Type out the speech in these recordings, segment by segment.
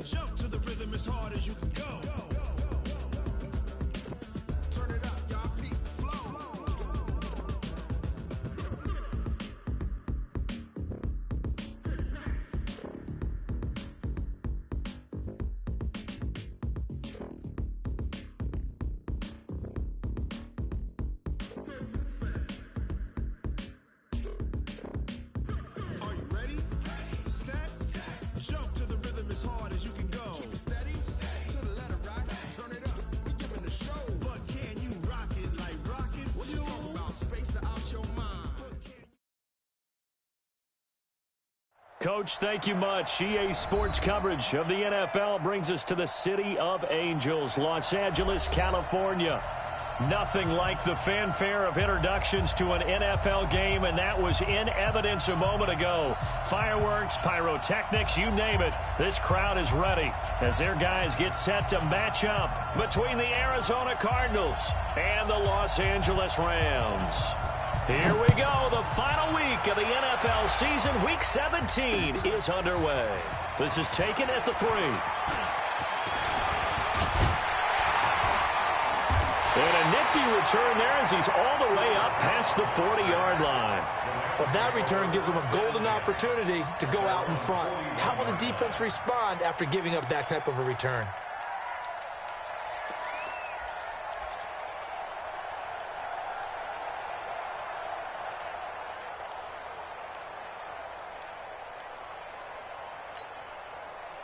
Jump to the rhythm as hard as you can go. Turn it up, y'all. Peak flow. Are you ready? Set. Jump to the rhythm as hard as you can go. Keep it steady. To the letter rock. Turn it up. We giving the show. But can you rock it like rocket fuel? What you talking about? Space out your mind. Coach, thank you much. EA Sports coverage of the NFL brings us to the City of Angels, Los Angeles, California. Nothing like the fanfare of introductions to an NFL game, and that was in evidence a moment ago. Fireworks, pyrotechnics, you name it. This crowd is ready as their guys get set to match up between the Arizona Cardinals and the Los Angeles Rams. Here we go. The final week of the NFL season, Week 17, is underway. This is taken at the 3. And a nifty return there as he's all the way up past the 40-yard line. Well, that return gives him a golden opportunity to go out in front. How will the defense respond after giving up that type of a return?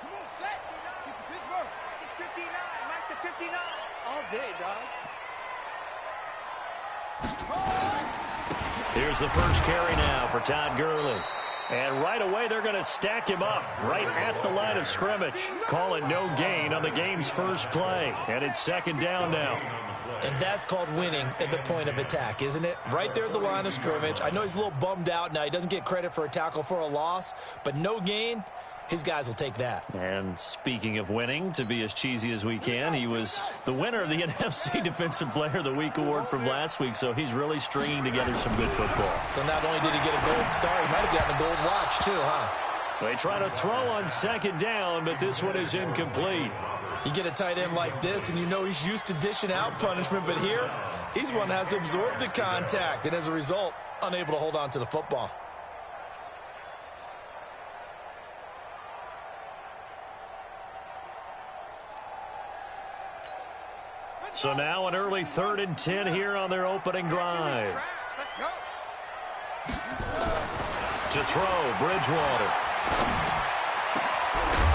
Come on, set. Get to Pittsburgh. It's 59. Mark the 59. All day, dog. Here's the first carry now for Todd Gurley. And right away, they're going to stack him up right at the line of scrimmage. Call it no gain on the game's first play. And it's second down now. And that's called winning at the point of attack, isn't it? Right there at the line of scrimmage. I know he's a little bummed out now. He doesn't get credit for a tackle for a loss, but no gain. His guys will take that. And speaking of winning, to be as cheesy as we can, he was the winner of the NFC Defensive Player of the Week award from last week, so he's really stringing together some good football. So not only did he get a gold star, he might have gotten a gold watch too, huh? They try to throw on second down, but this one is incomplete. You get a tight end like this, and you know he's used to dishing out punishment, but here, he's one that has to absorb the contact, and as a result, unable to hold on to the football. So now an early 3rd and 10 here on their opening drive. Let's go. To throw, Bridgewater.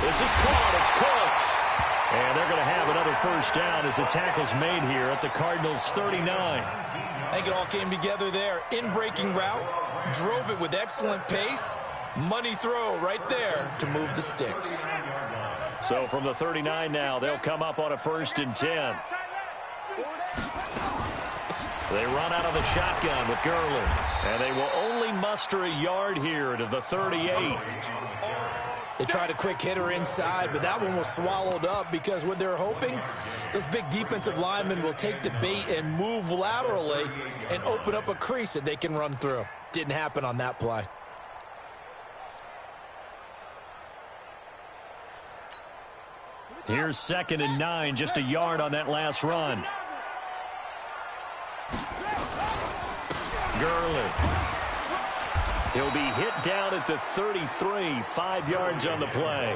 This is caught. It's Cooks. And they're going to have another first down as the tackle's made here at the Cardinals' 39. I think it all came together there. In-breaking route, drove it with excellent pace. Money throw right there to move the sticks. So from the 39 now, they'll come up on a 1st and 10. They run out of the shotgun with Gurley. And they will only muster a yard here to the 38. They tried a quick hitter inside, but that one was swallowed up because what they're hoping, those big defensive linemen will take the bait and move laterally and open up a crease that they can run through. Didn't happen on that play. Here's 2nd and 9, just a yard on that last run. Gurley. He'll be hit down at the 33, 5 yards on the play.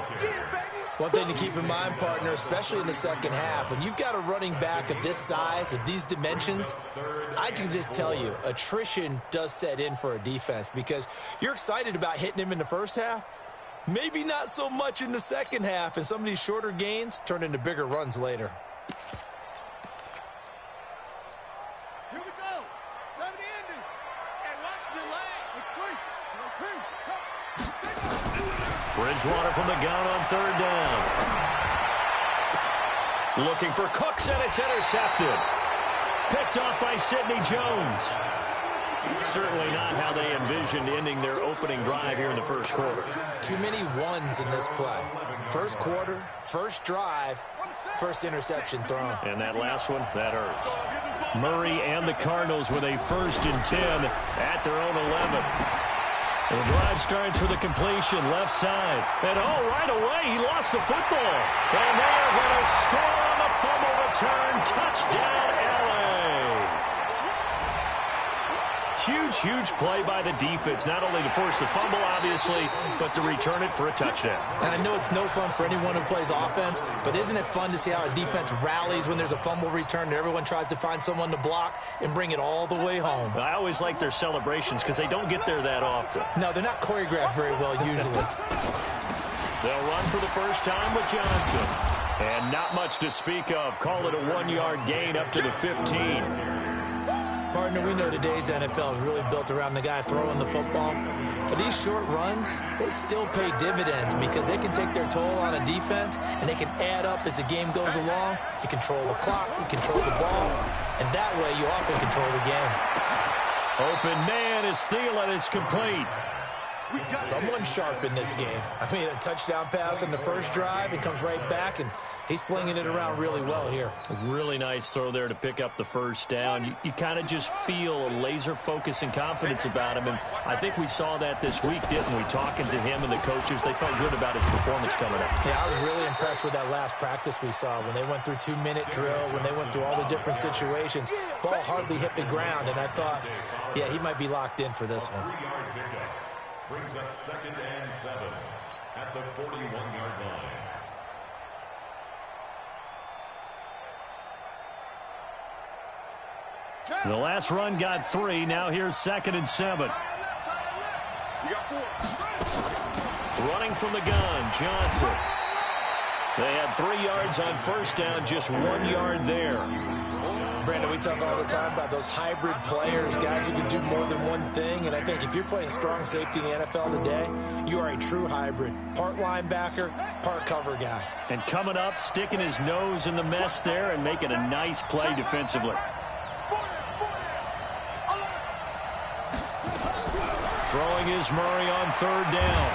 One thing to keep in mind, partner, especially in the second half, when you've got a running back of this size, of these dimensions, I can just tell you, attrition does set in for a defense because you're excited about hitting him in the first half, maybe not so much in the second half, and some of these shorter gains turn into bigger runs later. Here we go. 70 ending. And watch the leg. It's 3. Bridgewater from the gun on 3rd down. Looking for Cooks, and it's intercepted. Picked off by Sidney Jones. Certainly not how they envisioned ending their opening drive here in the first quarter. Too many ones in this play. First quarter, first drive, first interception thrown. And that last one, that hurts. Murray and the Cardinals with a 1st and 10 at their own 11. The drive starts with a completion, left side. And right away, he lost the football. And they are going to score on the fumble return. Touchdown, L.A. Huge play by the defense, not only to force the fumble, obviously, but to return it for a touchdown. And I know it's no fun for anyone who plays offense, but isn't it fun to see how a defense rallies when there's a fumble return and everyone tries to find someone to block and bring it all the way home? I always like their celebrations because they don't get there that often. No, they're not choreographed very well usually. They'll run for the first time with Johnson. And not much to speak of. Call it a 1-yard gain up to the 15. Partner, we know today's NFL is really built around the guy throwing the football. But these short runs, they still pay dividends because they can take their toll on a defense and they can add up as the game goes along. You control the clock, you control the ball, and that way you often control the game. Open man is Thielen. It's complete. Someone sharp in this game. I mean, a touchdown pass in the first drive, and comes right back, and he's flinging it around really well here. A really nice throw there to pick up the first down. You kind of just feel a laser focus and confidence about him, and I think we saw that this week, didn't we? Talking to him and the coaches, they felt good about his performance coming up. Yeah, I was really impressed with that last practice we saw when they went through 2-minute drill, when they went through all the different situations. Ball hardly hit the ground, and I thought, yeah, he might be locked in for this one. Brings up 2nd and 7 at the 41-yard line. The last run got 3. Now here's 2nd and 7. Running from the gun, Johnson. They had 3 yards on first down, just 1 yard there. Brandon, we talk all the time about those hybrid players, guys who can do more than one thing, and I think if you're playing strong safety in the NFL today, you are a true hybrid. Part linebacker, part cover guy. And coming up, sticking his nose in the mess there and making a nice play defensively. Throwing is Murray on 3rd down.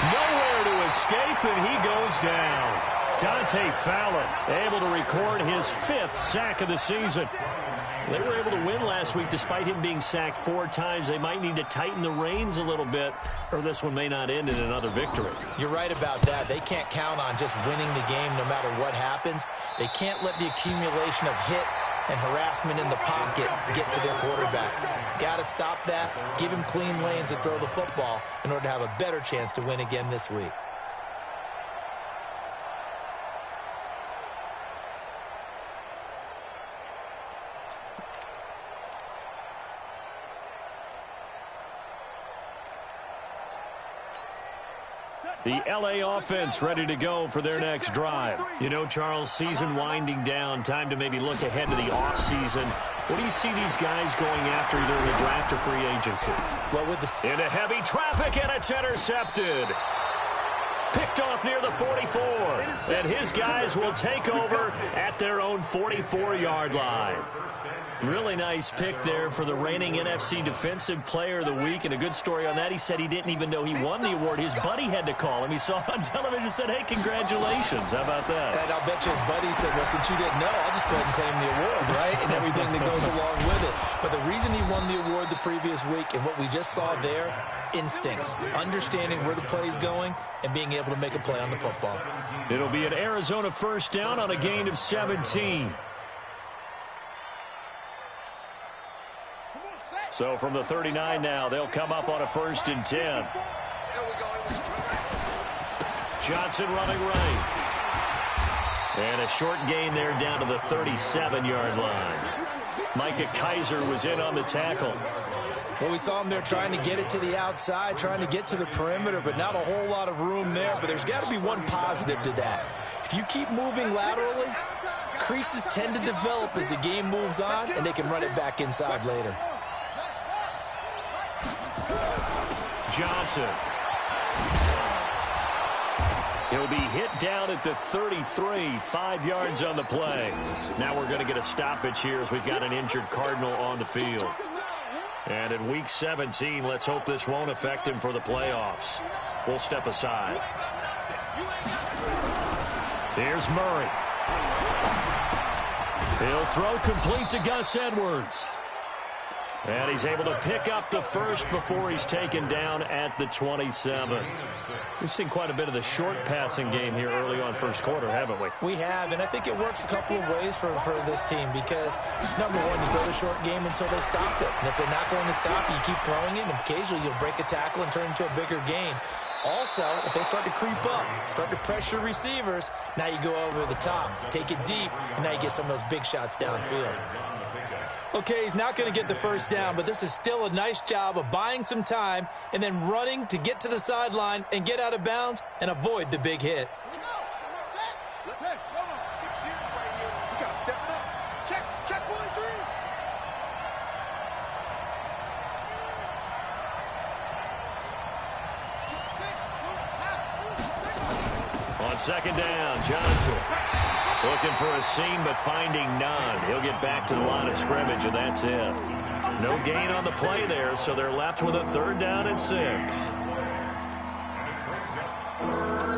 Nowhere to escape, and he goes down. Dante Fowler able to record his 5th sack of the season. They were able to win last week despite him being sacked 4 times. They might need to tighten the reins a little bit, or this one may not end in another victory. You're right about that. They can't count on just winning the game no matter what happens. They can't let the accumulation of hits and harassment in the pocket get to their quarterback. Got to stop that, give him clean lanes to throw the football in order to have a better chance to win again this week. The L.A. offense ready to go for their next drive. You know, Charles, season winding down, time to maybe look ahead to the offseason. What do you see these guys going after either in the draft or free agency? Well, with the into heavy traffic, and it's intercepted. Picked off near the 44. And his guys will take over at their own 44-yard line. Really nice pick there for the reigning NFC Defensive Player of the Week. And a good story on that, he said he didn't even know he won the award. His buddy had to call him. He saw on television and said, hey, congratulations. How about that? And I'll bet you his buddy said, well, since you didn't know, I'll just go ahead and claim the award, right? And everything that goes along with it. But the reason he won the award the previous week and what we just saw there, instincts, understanding where the play is going and being able to make a play on the football. It'll be an Arizona first down on a gain of 17. So from the 39 now, they'll come up on a 1st and 10. Johnson running right. And a short gain there down to the 37-yard line. Micah Kaiser was in on the tackle. Well, we saw him there trying to get it to the outside, trying to get to the perimeter, but not a whole lot of room there. But there's got to be one positive to that. If you keep moving laterally, creases tend to develop as the game moves on, and they can run it back inside later. Johnson. He'll be hit down at the 33, 5 yards on the play. Now we're going to get a stoppage here as we've got an injured Cardinal on the field. And in Week 17, let's hope this won't affect him for the playoffs. We'll step aside. Here's And he's able to pick up the first before he's taken down at the 27. We've seen quite a bit of the short passing game here early on first quarter, haven't we? We have, and I think it works a couple of ways for this team because, number one, you throw the short game until they stop it. And if they're not going to stop you, keep throwing it, and occasionally you'll break a tackle and turn into a bigger gain. Also, if they start to creep up, start to pressure receivers, now you go over the top, take it deep, and now you get some of those big shots downfield. Okay, he's not going to get the first down, but this is still a nice job of buying some time and then running to get to the sideline and get out of bounds and avoid the big hit. On second down, Johnson looking for a seam but finding none. He'll get back to the line of scrimmage, and that's it. No gain on the play there, so they're left with a 3rd down and 6.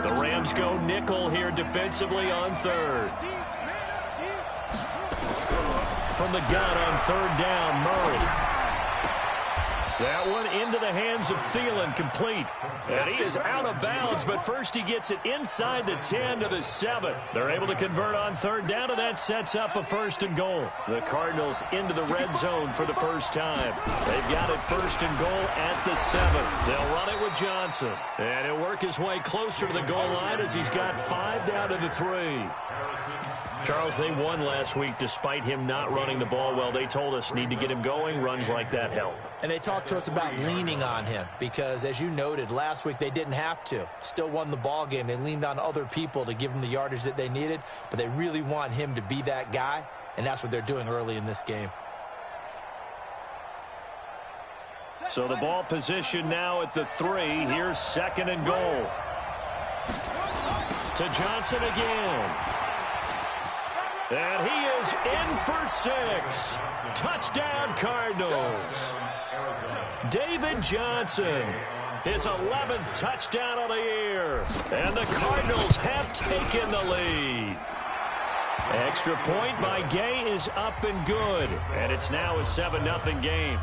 The Rams go nickel here defensively on 3rd. From the gun on 3rd down, Murray. That one into the hands of Thielen, complete. And he is out of bounds, but first he gets it inside the 10 to the 7. They're able to convert on 3rd down, and that sets up a 1st and goal. The Cardinals into the red zone for the first time. They've got it 1st and goal at the 7. They'll run it with Johnson. And he'll work his way closer to the goal line as he's got 5 down to the 3. Charles, they won last week despite him not running the ball well. They told us need to get him going. Runs like that help. And they talked to us about leaning on him because, as you noted, last week they didn't have to. Still won the ball game. They leaned on other people to give them the yardage that they needed, but they really want him to be that guy, and that's what they're doing early in this game. So the ball position now at the 3. Here's 2nd and goal. To Johnson again. And he is in for 6. Touchdown, Cardinals. David Johnson, his 11th touchdown of the year. And the Cardinals have taken the lead. Extra point by Gay is up and good. And it's now a 7-0 game.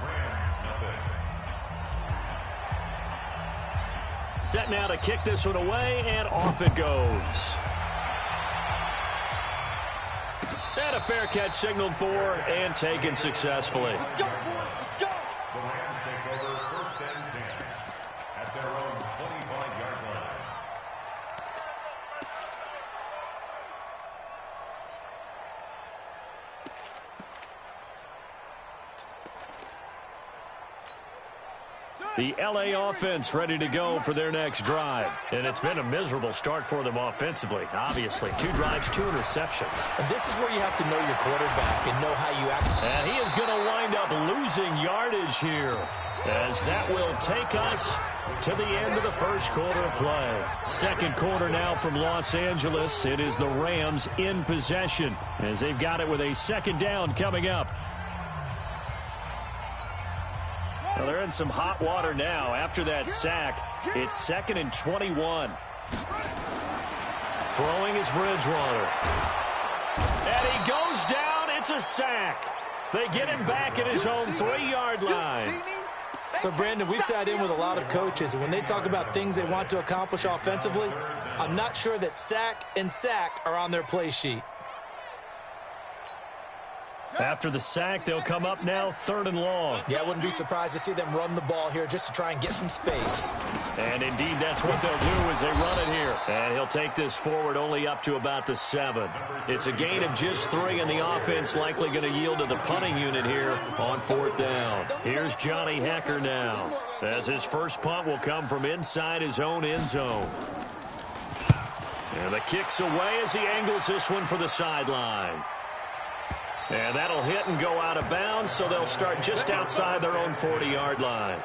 Set now to kick this one away, and off it goes. And a fair catch signaled for and taken successfully. Let's go, let's go. The Rams take over 1st and 10 at their own 25-yard line. The LA offense ready to go for their next drive. And it's been a miserable start for them offensively, obviously. 2 drives, 2 interceptions. And this is where you have to know your quarterback and know how you act. And he is going to wind up losing yardage here, as that will take us to the end of the first quarter of play. Second quarter now from Los Angeles. It is the Rams in possession, as they've got it with a 2nd down coming up. Well, they're in some hot water now. After that sack, it's 2nd and 21. Throwing is Bridgewater. And he goes down. It's a sack. They get him back at his own 3-yard line. So, Brandon, we've sat in with a lot of coaches, and when they talk about things they want to accomplish offensively, I'm not sure that sack and sack are on their play sheet. After the sack, they'll come up now 3rd and long. Yeah, I wouldn't be surprised to see them run the ball here just to try and get some space. And indeed, that's what they'll do as they run it here. And he'll take this forward only up to about the 7. It's a gain of just 3, and the offense likely going to yield to the punting unit here on 4th down. Here's Johnny Hecker now, as his first punt will come from inside his own end zone. And the kick's away as he angles this one for the sideline. And that'll hit and go out of bounds, so they'll start just outside their own 40-yard line.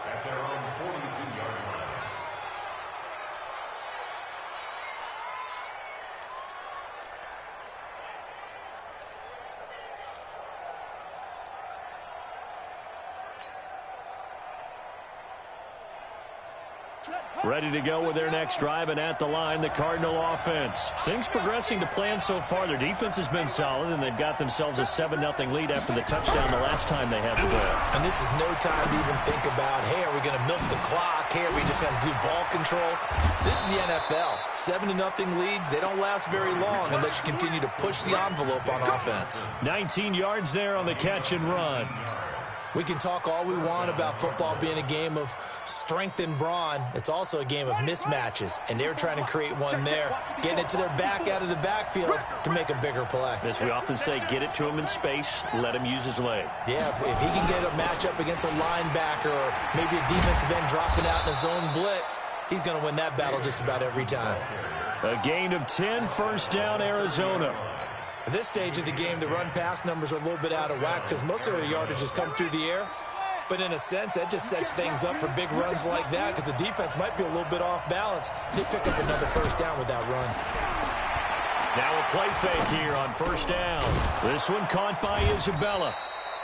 Ready to go with their next drive, and at the line, the Cardinal offense. Things progressing to plan so far. Their defense has been solid, and they've got themselves a 7-0 lead after the touchdown the last time they had the ball. And this is no time to even think about, hey, are we going to milk the clock? Hey, are we just going to do ball control? This is the NFL. 7-0 leads, they don't last very long unless you continue to push the envelope on offense. 19 yards there on the catch and run. We can talk all we want about football being a game of strength and brawn. It's also a game of mismatches, and they're trying to create one there, getting it to their back out of the backfield to make a bigger play. As we often say, get it to him in space, let him use his leg. Yeah, if he can get a matchup against a linebacker or maybe a defensive end dropping out in a zone blitz, he's going to win that battle just about every time. A gain of 10, first down, Arizona. At this stage of the game, the run-pass numbers are a little bit out of whack because most of their yardage has come through the air. But in a sense, that just sets things up for big runs like that because the defense might be a little bit off balance. They pick up another first down with that run. Now a play fake here on first down. This one caught by Isabella.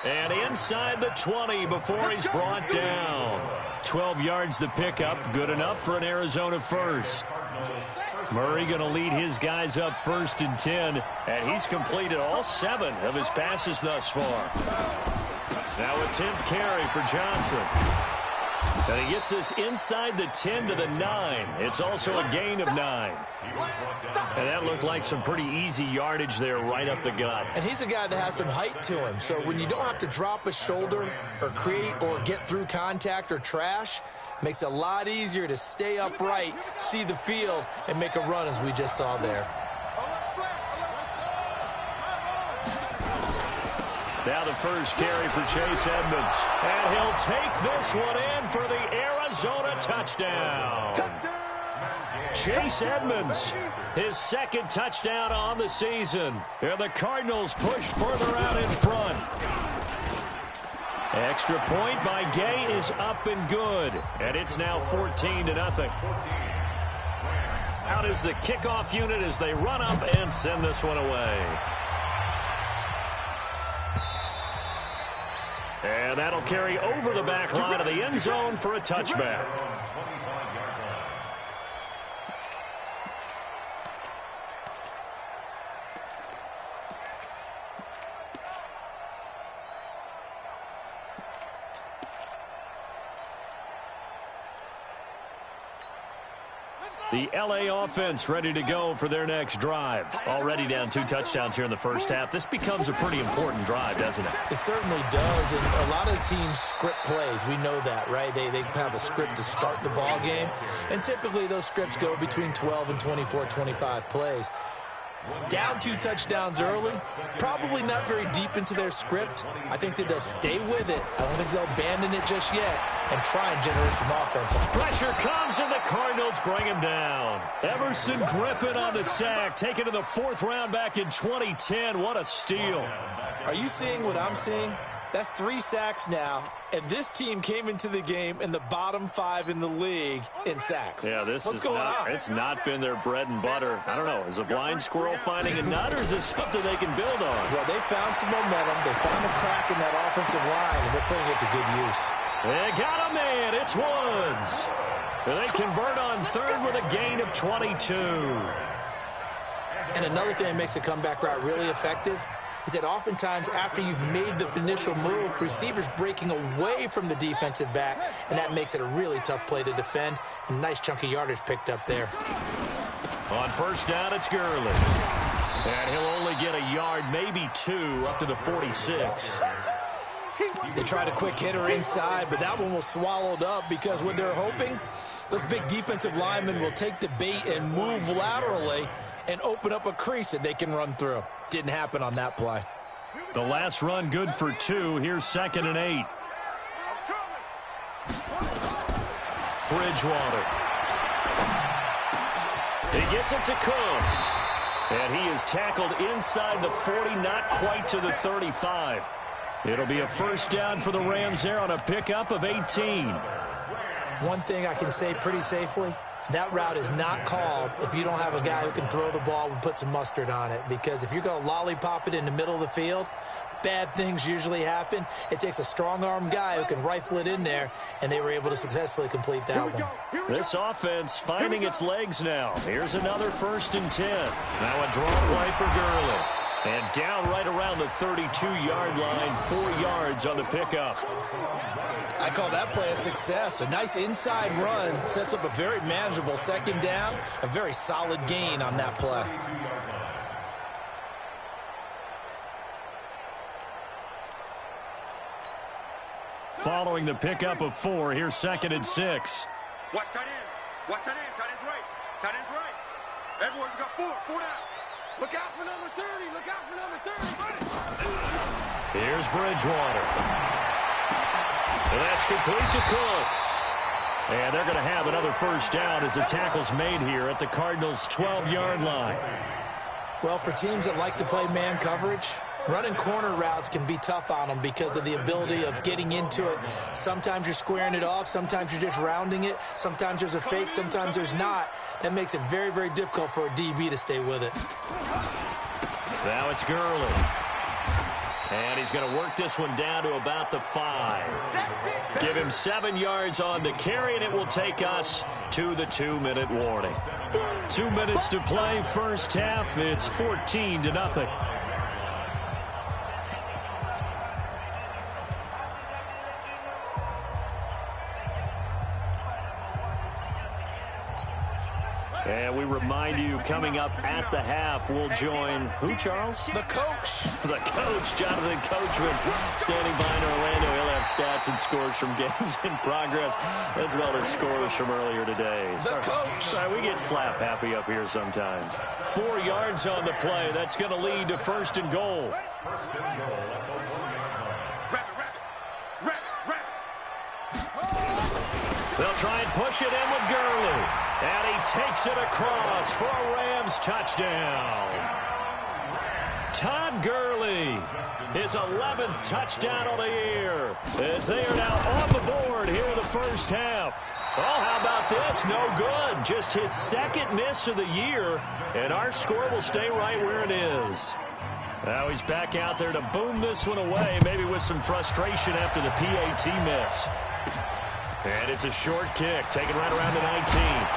And inside the 20 before he's brought down. 12 yards the pickup. Good enough for an Arizona first. Murray going to lead his guys up first and 10, and he's completed all 7 of his passes thus far. Now a 10th carry for Johnson. And he gets this inside the 10 to the 9. It's also a gain of 9. And that looked like some pretty easy yardage there right up the gut. And he's a guy that has some height to him, so when you don't have to drop a shoulder or create or get through contact or trash, makes it a lot easier to stay upright, see the field, and make a run as we just saw there. Now the first carry for Chase Edmonds. And he'll take this one in for the Arizona touchdown. Chase Edmonds, his second touchdown on the season. And the Cardinals push further out in front. Extra point by Gay is up and good. And it's now 14-0. Out is the kickoff unit as they run up and send this one away. And that'll carry over the back line of the end zone for a touchback. The L.A. offense ready to go for their next drive. Already down 2 touchdowns here in the first half. This becomes a pretty important drive, doesn't it? It certainly does, and a lot of teams script plays. We know that, right? They have a script to start the ball game, and typically those scripts go between 12 and 24, 25 plays. Down 2 touchdowns early, probably not very deep into their script. I think that they'll stay with it. I don't think they'll abandon it just yet and try and generate some offense. Pressure comes, and the Cardinals bring him down. Everson Griffin on the sack, taken to the 4th round back in 2010. What a steal. Are you seeing what I'm seeing? That's 3 sacks now, and this team came into the game in the bottom 5 in the league in sacks. Yeah, What's going on? It's not been their bread and butter. I don't know. Is a blind squirrel finding a nut, or is this something they can build on? Well, they found some momentum. They found a crack in that offensive line, and they're putting it to good use. They got a man. It's Woods. They convert on 3rd with a gain of 22. And another thing that makes the comeback route really effective is that oftentimes after you've made the initial move, receivers breaking away from the defensive back, and that makes it a really tough play to defend. A nice chunk of yardage picked up there. On first down, it's Gurley. And he'll only get a yard, maybe 2, up to the 46. They tried a quick hitter inside, but that one was swallowed up because what they're hoping, those big defensive linemen will take the bait and move laterally and open up a crease that they can run through. Didn't happen on that play. The last run good for 2. Here's 2nd and 8. Bridgewater. He gets it to Cooks. And he is tackled inside the 40, not quite to the 35. It'll be a first down for the Rams there on a pickup of 18. One thing I can say pretty safely, That route is not called if you don't have a guy who can throw the ball and put some mustard on it. Because if you're going to lollipop it in the middle of the field, bad things usually happen. It takes a strong-arm guy who can rifle it in there, and they were able to successfully complete that one. This offense finding its legs now. Here's another 1st and 10. Now a draw play for Gurley. And down right around the 32-yard line, 4 yards on the pickup. I call that play a success. A nice inside run sets up a very manageable 2nd down, a very solid gain on that play. Following the pickup of 4, here's 2nd and 6. Watch tight end. Watch tight end. Tight end's right. Tight end's right. Everyone, we got 4. 4 down. Look out for number 30. Look out for number 30. Here's Bridgewater. And that's complete to Cooks. And they're going to have another 1st down as the tackle's made here at the Cardinals' 12-yard line. Well, for teams that like to play man coverage, running corner routes can be tough on them because of the ability of getting into it. Sometimes you're squaring it off. Sometimes you're just rounding it. Sometimes there's a fake. Sometimes there's not. That makes it very, very difficult for a DB to stay with it. Now it's Gurley. And he's going to work this one down to about the 5. Give him 7 yards on the carry, and it will take us to the 2-minute warning. 2 minutes to play, 1st half. It's 14-0. And we remind you, coming up at the half, we'll join who, Charles? The coach. The coach, Jonathan Coachman, standing by in Orlando. He'll have stats and scores from games in progress, as well as scores from earlier today. The coach. Sorry, we get slap happy up here sometimes. 4 yards on the play. That's going to lead to 1st and goal. 1st and goal at the 1-yard line. They'll try and push it in with Gurley. And he takes it across for a Rams touchdown. Todd Gurley, his 11th touchdown of the year, as they are now on the board here in the 1st half. Oh, how about this? No good. Just his 2nd miss of the year, and our score will stay right where it is. Now he's back out there to boom this one away, maybe with some frustration after the PAT miss. And it's a short kick, taken right around the 19.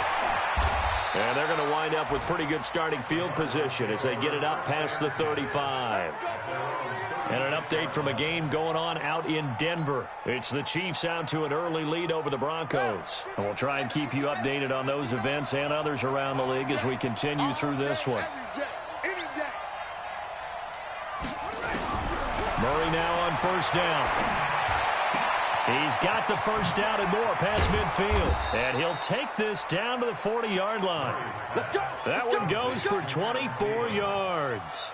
And they're going to wind up with pretty good starting field position as they get it up past the 35. And an update from a game going on out in Denver. It's the Chiefs out to an early lead over the Broncos. And we'll try and keep you updated on those events and others around the league as we continue through this one. Murray now on 1st down. He's got the 1st down and more past midfield. And he'll take this down to the 40-yard line. That one goes for 24 yards.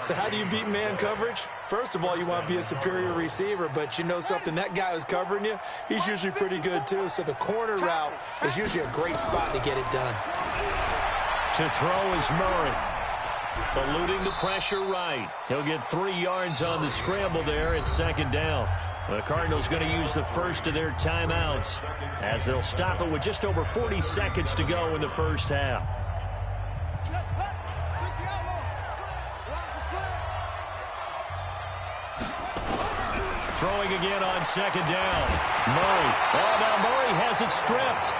So how do you beat man coverage? First of all, you want to be a superior receiver, but you know something, that guy who's covering you, he's usually pretty good too. So the corner route is usually a great spot to get it done. To throw is Murray. Eluding the pressure right. He'll get 3 yards on the scramble there. It's 2nd down. The Cardinals going to use the first of their timeouts as they'll stop it with just over 40 seconds to go in the 1st half. Throwing again on 2nd down. Murray. Oh, now Murray has it stripped.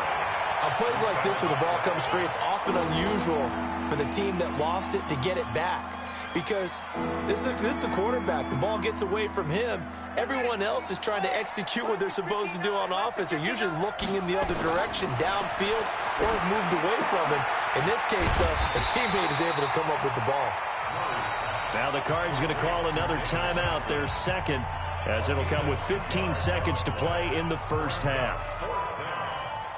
On plays like this where the ball comes free, it's often unusual for the team that lost it to get it back. Because this is the quarterback. The ball gets away from him. Everyone else is trying to execute what they're supposed to do on offense. They're usually looking in the other direction, downfield, or moved away from him. In this case, though, the teammate is able to come up with the ball. Now the Cards going to call another timeout, their 2nd, as it'll come with 15 seconds to play in the 1st half.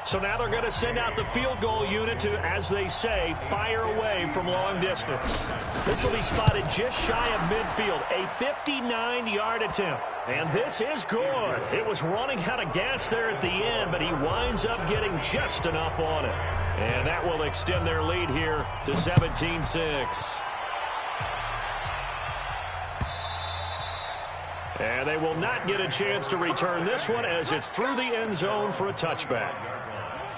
So now they're going to send out the field goal unit to, as they say, fire away from long distance. This will be spotted just shy of midfield, a 59-yard attempt. And this is good. It was running out of gas there at the end, but he winds up getting just enough on it. And that will extend their lead here to 17-6. And they will not get a chance to return this one as it's through the end zone for a touchback.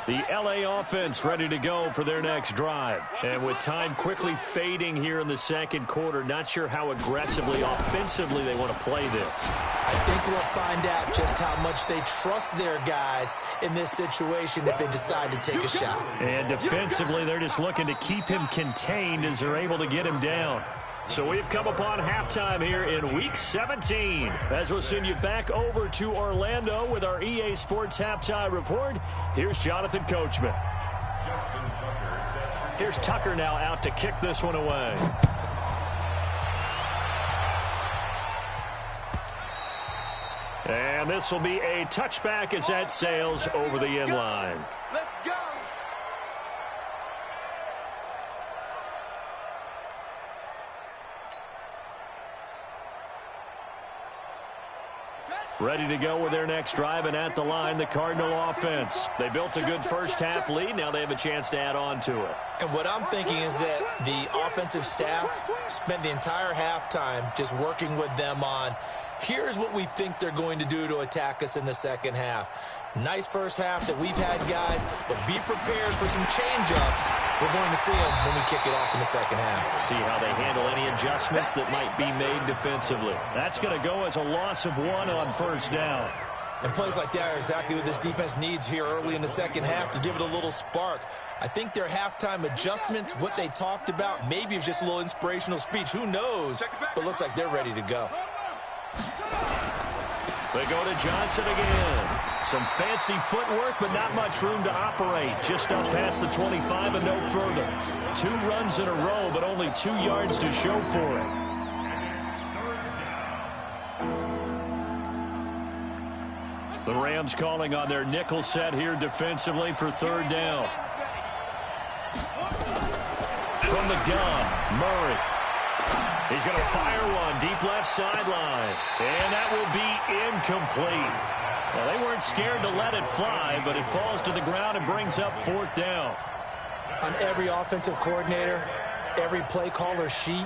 The LA offense ready to go for their next drive. And with time quickly fading here in the second quarter, not sure how aggressively, offensively they want to play this. I think we'll find out just how much they trust their guys in this situation if they decide to take a shot. And defensively, they're just looking to keep him contained as they're able to get him down. So we've come upon halftime here in Week 17. As we'll send you back over to Orlando with our EA Sports Halftime Report, here's Jonathan Coachman. Here's Tucker now out to kick this one away. And this will be a touchback as that sails over the end line. Let's go. Ready to go with their next drive, and at the line, the Cardinal offense. They built a good first-half lead. Now they have a chance to add on to it. And what I'm thinking is that the offensive staff spent the entire halftime just working with them on, here's what we think they're going to do to attack us in the second half. Nice first half that we've had, guys, but be prepared for some change-ups. We're going to see them when we kick it off in the second half. See how they handle any adjustments that might be made defensively. That's going to go as a loss of 1 on first down. And plays like that are exactly what this defense needs here early in the second half to give it a little spark. I think their halftime adjustments, what they talked about, maybe it's just a little inspirational speech. Who knows? But looks like they're ready to go. They go to Johnson again. Some fancy footwork, but not much room to operate. Just up past the 25 and no further. 2 runs in a row, but only 2 yards to show for it. The Rams calling on their nickel set here defensively for third down. From the gun, Murray. He's going to fire one deep left sideline. And that will be incomplete. Well, they weren't scared to let it fly, but it falls to the ground and brings up fourth down. On every offensive coordinator, every play caller sheet,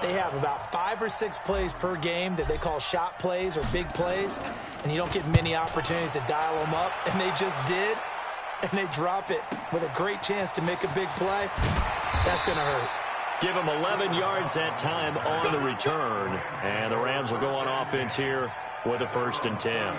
they have about 5 or 6 plays per game that they call shot plays or big plays, and you don't get many opportunities to dial them up, and they just did, and they drop it with a great chance to make a big play. That's going to hurt. Give them 11 yards that time on the return. And the Rams will go on offense here with a 1st and 10.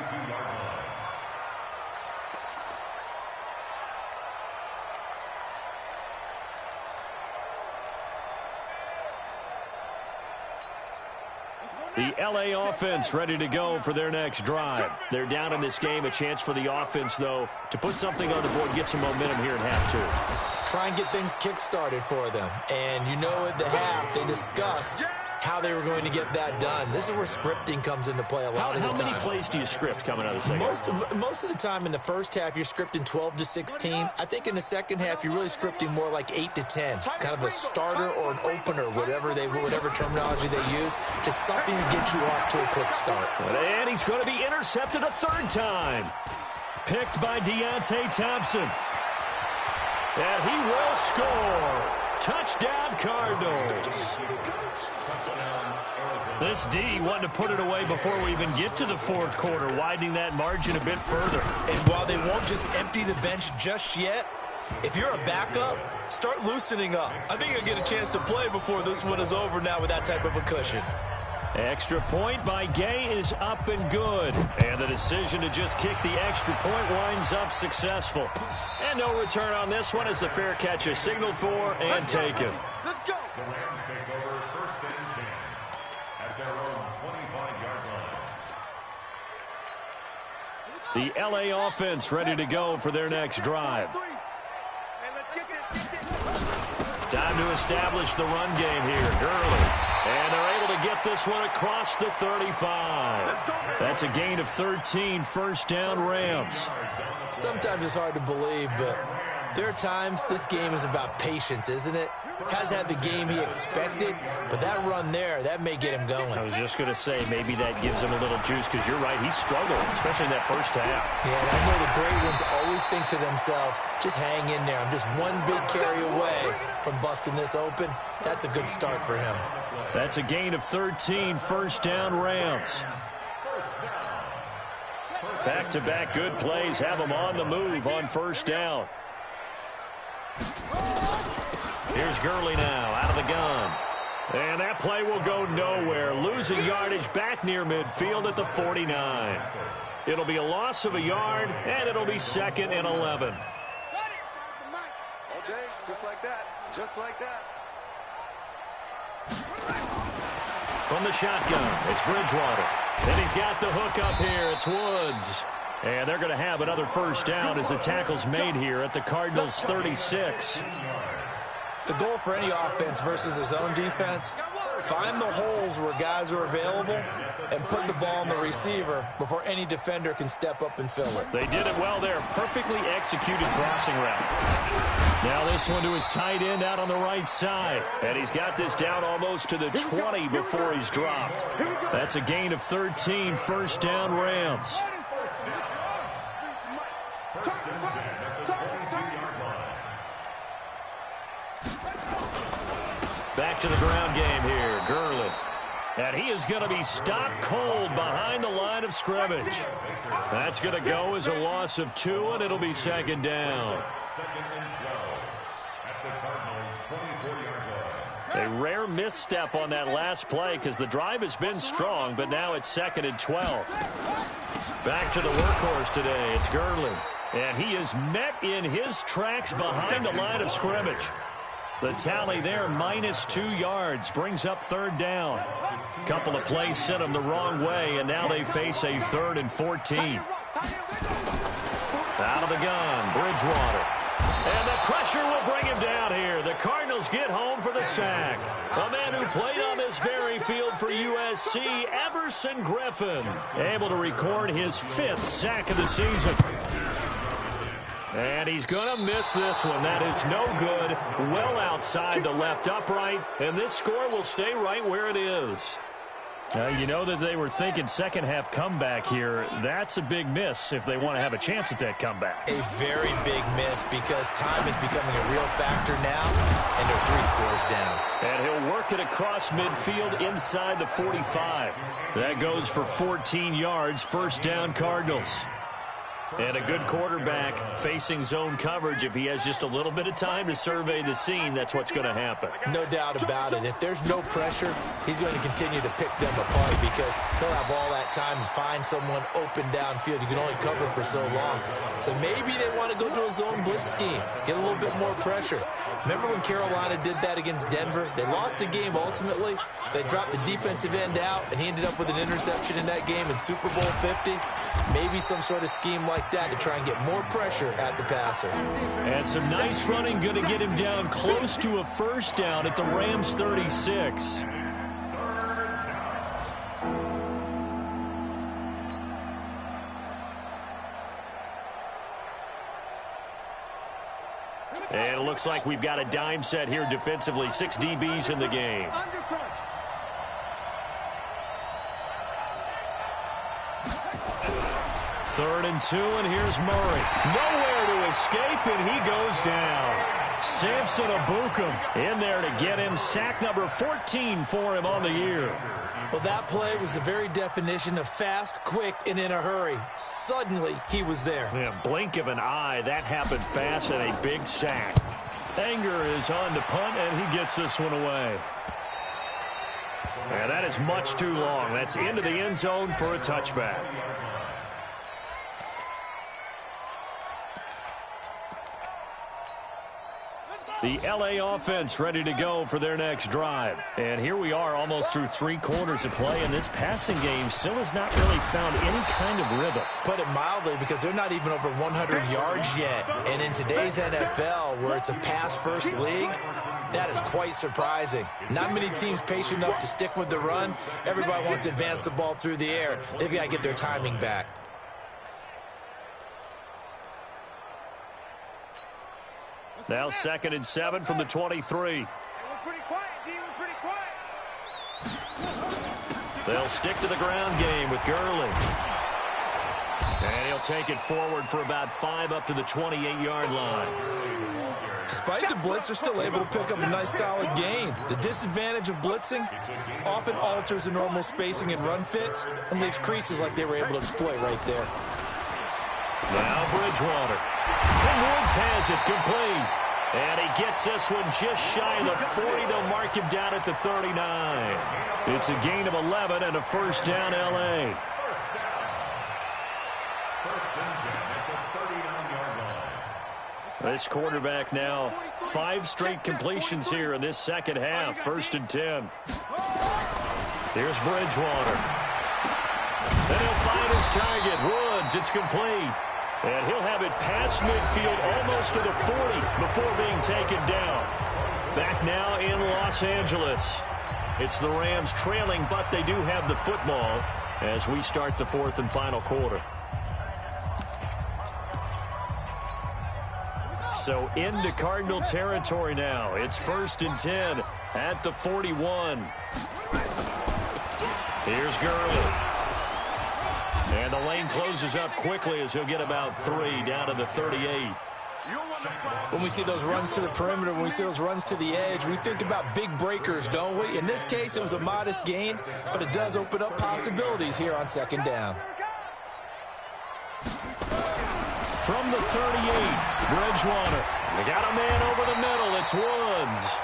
The LA offense ready to go for their next drive. They're down in this game. A chance for the offense, though, to put something on the board, get some momentum here in half 2. Try and get things kick-started for them. And you know at the half, they discussed how they were going to get that done. This is where scripting comes into play a lot of the time. How many plays do you script coming out of the second half? Most of the time in the first half, you're scripting 12 to 16. I think in the second half, you're really scripting more like 8 to 10. Kind of a starter or an opener, whatever terminology they use. Just something to get you off to a quick start. And he's going to be intercepted a 3rd time. Picked by Deontay Thompson. And he will score. Touchdown, Cardinals. This D wanted to put it away before we even get to the 4th quarter, widening that margin a bit further. And while they won't just empty the bench just yet, if you're a backup, start loosening up. I think you'll get a chance to play before this one is over now with that type of a cushion. Extra point by Gay is up and good. And the decision to just kick the extra point winds up successful. And no return on this one as the fair catch is signaled for and taken. Let's go. The Rams take over 1st and 10 at their own 25-yard line. The LA offense ready to go for their next drive. Hey, let's get this. Time to establish the run game here. Gurley. And they're able to get this one across the 35. That's a gain of 13, 1st down Rams. Sometimes it's hard to believe, but there are times this game is about patience, isn't it? Has had the game he expected, but that run there, that may get him going. I was just going to say, maybe that gives him a little juice, because you're right, he struggled, especially in that first half. Yeah, and I know the great ones always think to themselves, just hang in there. I'm just one big carry away from busting this open. That's a good start for him. That's a gain of 13, 1st down Rams. Back-to-back good plays have them on the move on first down. Here's Gurley now out of the gun. And that play will go nowhere. Losing yardage back near midfield at the 49. It'll be a loss of a yard, and it'll be 2nd and 11. All day, just like that. Just like that. From the shotgun, it's Bridgewater. And he's got the hook up here. It's Woods. And they're going to have another first down as the tackle's made here at the Cardinals' 36. The goal for any offense versus his own defense, find the holes where guys are available and put the ball on the receiver before any defender can step up and fill it. They did it well there. Perfectly executed crossing route. Now this one to his tight end out on the right side. And he's got this down almost to the 20 before he's dropped. That's a gain of 13. First down, Rams. Back to the ground game here. Gurley. And he is going to be stopped cold behind the line of scrimmage. That's going to go as a loss of 2, and it'll be 2nd down. A rare misstep on that last play because the drive has been strong, but now it's 2nd and 12. Back to the workhorse today. It's Gurley. And he is met in his tracks behind the line of scrimmage. The tally there, -2 yards, brings up 3rd down. Couple of plays sent them the wrong way, and now they face a 3rd and 14. Out of the gun, Bridgewater. And the pressure will bring him down here. The Cardinals get home for the sack. A man who played on this very field for USC, Everson Griffin, able to record his 5th sack of the season. And he's going to miss this one. That is no good. Well outside the left upright. And this score will stay right where it is. You know that they were thinking second half comeback here. That's a big miss if they want to have a chance at that comeback. A very big miss because time is becoming a real factor now, and they're 3 scores down. And he'll work it across midfield inside the 45. That goes for 14 yards. First down, Cardinals. And a good quarterback facing zone coverage. If he has just a little bit of time to survey the scene, that's what's going to happen. No doubt about it. If there's no pressure, he's going to continue to pick them apart because he'll have all that time to find someone open downfield. You can only cover for so long. So maybe they want to go to a zone blitz scheme, get a little bit more pressure. Remember when Carolina did that against Denver? They lost the game ultimately. They dropped the defensive end out, and he ended up with an interception in that game in Super Bowl 50. Maybe some sort of scheme like that to try and get more pressure at the passer. And some nice running, going to get him down close to a first down at the Rams 36. And it looks like we've got a dime set here defensively. 6 DBs in the game. 3rd and 2, and here's Murray. Nowhere to escape, and he goes down. Samson Abukum in there to get him. Sack number 14 for him on the year. Well, that play was the very definition of fast, quick, and in a hurry. Suddenly, he was there. Yeah, blink of an eye. That happened fast and a big sack. Anger is on to punt, and he gets this one away. And that is much too long. That's into the end zone for a touchback. The LA offense ready to go for their next drive. And here we are almost through 3 quarters of play, and this passing game still has not really found any kind of rhythm. Put it mildly, because they're not even over 100 yards yet. And in today's NFL, where it's a pass-first league, that is quite surprising. Not many teams patient enough to stick with the run. Everybody wants to advance the ball through the air. They've got to get their timing back. Now 2nd and 7 from the 23. We're pretty quiet, D. We're pretty quiet. They'll stick to the ground game with Gurley. And he'll take it forward for about 5 up to the 28-yard line. Despite the blitz, they're still able to pick up a nice solid gain. The disadvantage of blitzing often alters the normal spacing and run fits and leaves creases like they were able to exploit right there. Now Bridgewater. And Woods has it complete. And he gets this one just shy of the 40. They'll mark him down at the 39. It's a gain of 11 and a first down, L.A. First and 10 at the 39-yard line. This quarterback now 5 straight completions here in this second half. First and 10. Here's Bridgewater. And he'll find his target. Woods, it's complete. And he'll have it past midfield almost to the 40 before being taken down. Back now in Los Angeles. It's the Rams trailing, but they do have the football as we start the fourth and final quarter. So into Cardinal territory now. It's first and 10 at the 41. Here's Gurley. And the lane closes up quickly as he'll get about 3 down to the 38. When we see those runs to the perimeter, when we see those runs to the edge, we think about big breakers, don't we? In this case, it was a modest gain, but it does open up possibilities here on second down. From the 38, Bridgewater. They got a man over the middle. It's Woods.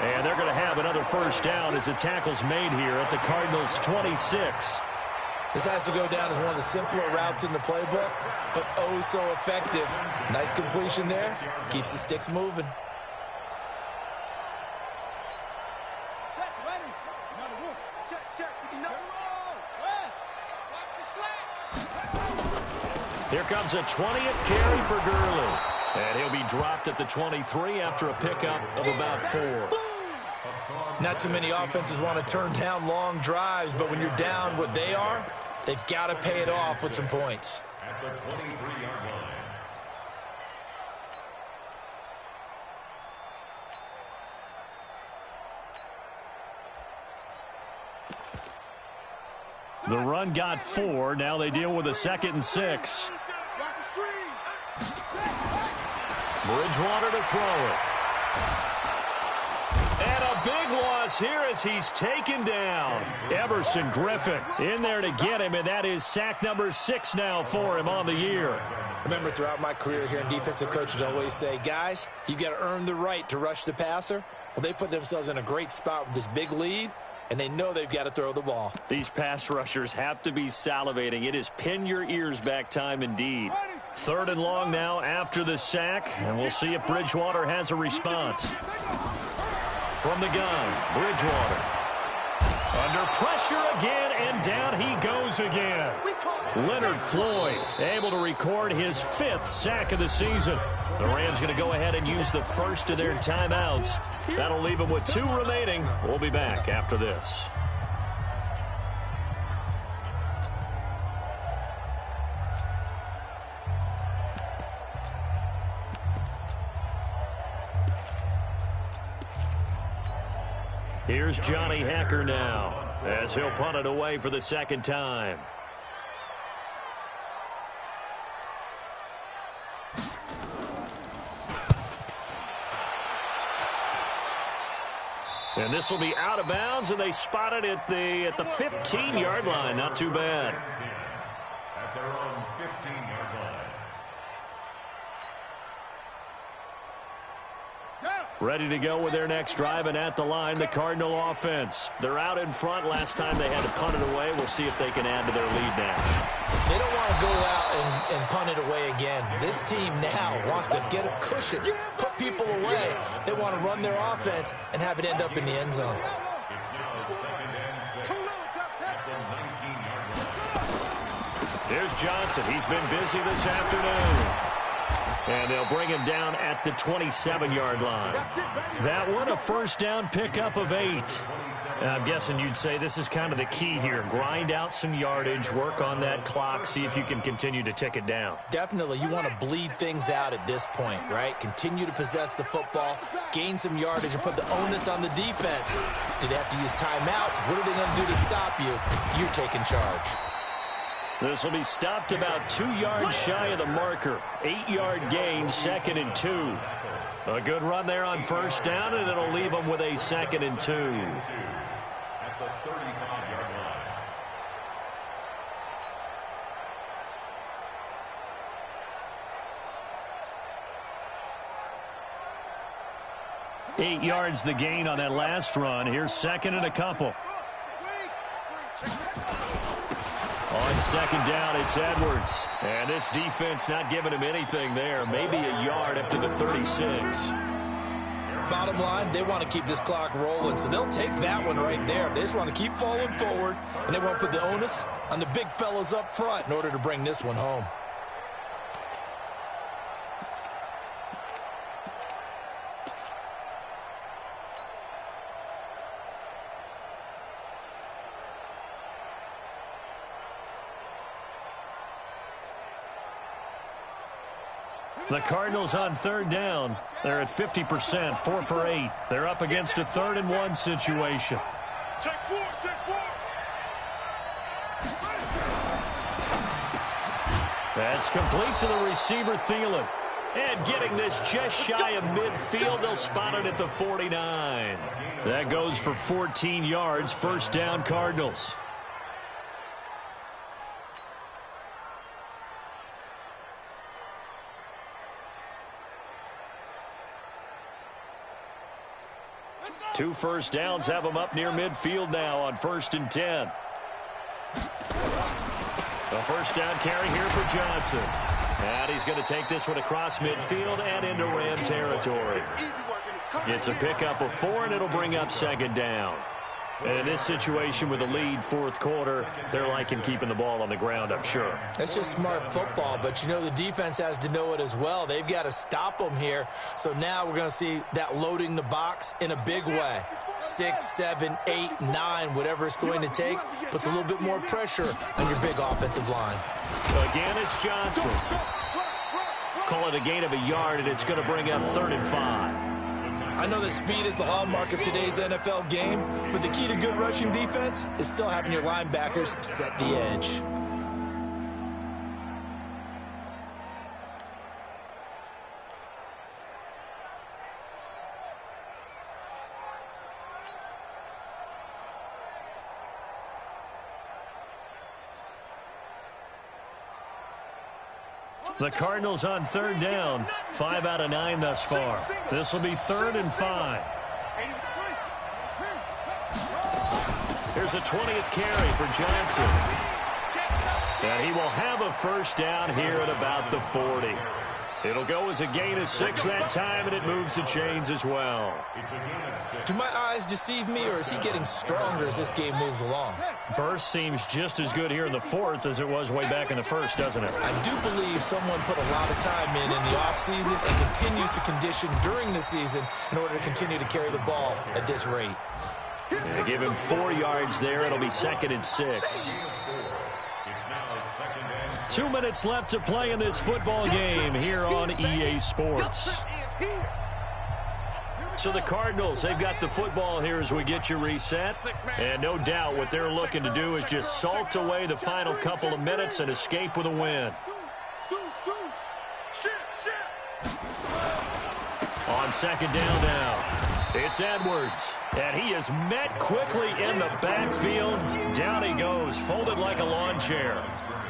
And they're going to have another first down as the tackle's made here at the Cardinals' 26. This has to go down as one of the simpler routes in the playbook, but oh so effective. Nice completion there. Keeps the sticks moving. Here comes a 20th carry for Gurley. And he'll be dropped at the 23 after a pickup of about 4. Not too many offenses want to turn down long drives, but when you're down what they are, they've got to pay it off with some points. At the 23-yard line. The run got 4. Now they deal with a 2nd and 6. Bridgewater to throw it. And a big loss here as he's taken down. Everson Griffin in there to get him, and that is sack number 6 now for him on the year. Remember, throughout my career here in defensive coaches always say, guys, you got to earn the right to rush the passer. Well, they put themselves in a great spot with this big lead, and they know they've got to throw the ball. These pass rushers have to be salivating. It is pin your ears back time indeed. 3rd and long now after the sack, and we'll see if Bridgewater has a response. From the gun, Bridgewater. Under pressure again, and down he goes again. Leonard Floyd able to record his 5th sack of the season. The Rams going to go ahead and use the first of their timeouts. That'll leave them with 2 remaining. We'll be back after this. Here's Johnny Hacker now as he'll punt it away for the 2nd time. And this will be out of bounds, and they spot it at the 15-yard line. Not too bad. At their own 15-yard line. Ready to go with their next drive, and at the line, the Cardinal offense. They're out in front. Last time they had to punt it away. We'll see if they can add to their lead now. They don't want to go out and punt it away again. This team now wants to get a cushion, put people away. They want to run their offense and have it end up in the end zone. It's now 2nd and 6 at the 19-yard line. Here's Johnson. He's been busy this afternoon. And they'll bring him down at the 27-yard line. That one, a first down pickup of 8. I'm guessing you'd say this is kind of the key here. Grind out some yardage, work on that clock, see if you can continue to tick it down. Definitely, you want to bleed things out at this point, right? Continue to possess the football, gain some yardage, and put the onus on the defense. Do they have to use timeouts? What are they going to do to stop you? You're taking charge. This will be stopped about 2 yards shy of the marker. 8-yard gain, 2nd and 2. A good run there on first down, and it'll leave them with a 2nd and 2. At the 35-yard line. 2 8 yards the gain on that last run. Here's second and a couple. On second down, it's Edwards. And this defense not giving him anything there. Maybe a yard up to the 36. Bottom line, they want to keep this clock rolling, so they'll take that one right there. They just want to keep falling forward, and they won't put the onus on the big fellas up front in order to bring this one home. The Cardinals on third down. They're at 50%, 4 for 8. They're up against a 3rd and 1 situation. Take 4, take 4. That's complete to the receiver, Thielen. And getting this just shy of midfield, they'll spot it at the 49. That goes for 14 yards, first down Cardinals. Two first downs have them up near midfield now on 1st and 10. A first down carry here for Johnson. And he's going to take this one across midfield and into Ram territory. It's a pickup of 4, and it'll bring up second down. And in this situation with the lead, 4th quarter, they're liking keeping the ball on the ground, I'm sure. That's just smart football, but you know the defense has to know it as well. They've got to stop them here. So now we're going to see that loading the box in a big way. 6, 7, 8, 9, whatever it's going to take, puts a little bit more pressure on your big offensive line. Again, it's Johnson. Call it a gain of a yard, and it's going to bring up 3rd and 5. I know that speed is the hallmark of today's NFL game, but the key to good rushing defense is still having your linebackers set the edge. The Cardinals on third down. 5 out of 9 thus far. This will be 3rd and 5. Here's a 20th carry for Johnson. And he will have a first down here at about the 40. It'll go as a gain of 6 that time, and it moves the chains as well. Do my eyes deceive me, or is he getting stronger as this game moves along? Burst seems just as good here in the 4th as it was way back in the 1st, doesn't it? I do believe someone put a lot of time in the offseason and continues to condition during the season in order to continue to carry the ball at this rate. They give him 4 yards there. It'll be 2nd and 6. 2 minutes left to play in this football game here on EA Sports. So the Cardinals, they've got the football here as we get you reset. And no doubt what they're looking to do is just salt away the final couple of minutes and escape with a win. On second down now, it's Edwards. And he is met quickly in the backfield. Down he goes, folded like a lawn chair.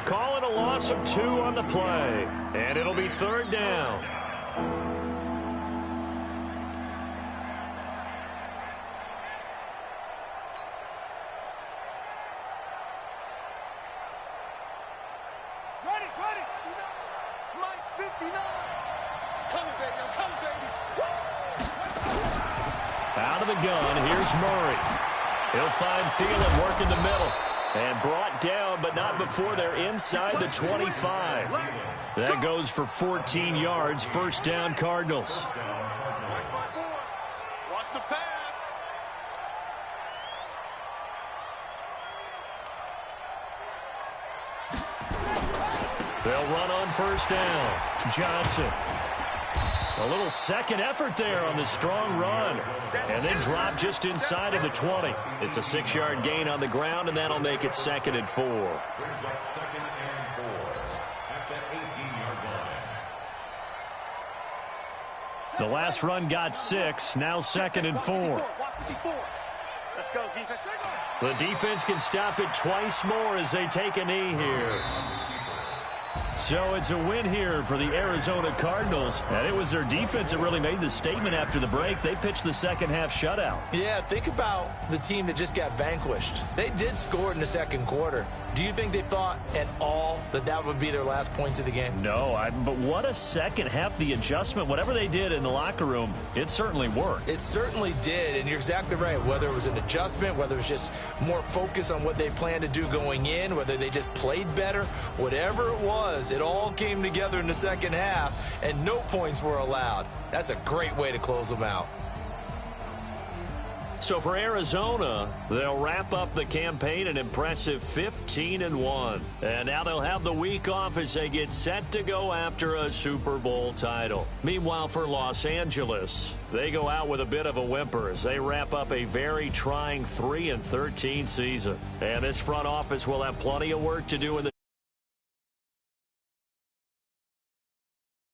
Call it a loss of 2 on the play. And it'll be 3rd down. Ready. Lights 59. Coming, baby. I'm coming, baby. Out of the gun, here's Murray. He'll find Thielen working the middle. And brought down, but not before they're inside the 25. That goes for 14 yards, first down Cardinals. Watch my boy. Watch the pass. They'll run on first down. Johnson. A little second effort there on the strong run. And then drop just inside of the 20. It's a 6-yard gain on the ground, and that'll make it 2nd and 4. Brings up 2nd and 4 at the 18-yard line. The last run got 6. Now 2nd and 4. Let's go, defense. The defense can stop it twice more as they take a knee here. So it's a win here for the Arizona Cardinals, and it was their defense that really made the statement after the break. They pitched the second half shutout. Yeah, think about the team that just got vanquished. They did score in the second quarter. Do you think they thought at all that that would be their last points of the game? No, but what a second half. The adjustment, whatever they did in the locker room, it certainly worked. It certainly did, and you're exactly right. Whether it was an adjustment, whether it was just more focus on what they planned to do going in, whether they just played better, whatever it was, it all came together in the second half, and no points were allowed. That's a great way to close them out. So for Arizona, they'll wrap up the campaign an impressive 15-1. And now they'll have the week off as they get set to go after a Super Bowl title. Meanwhile, for Los Angeles, they go out with a bit of a whimper as they wrap up a very trying 3-13 season. And this front office will have plenty of work to do in the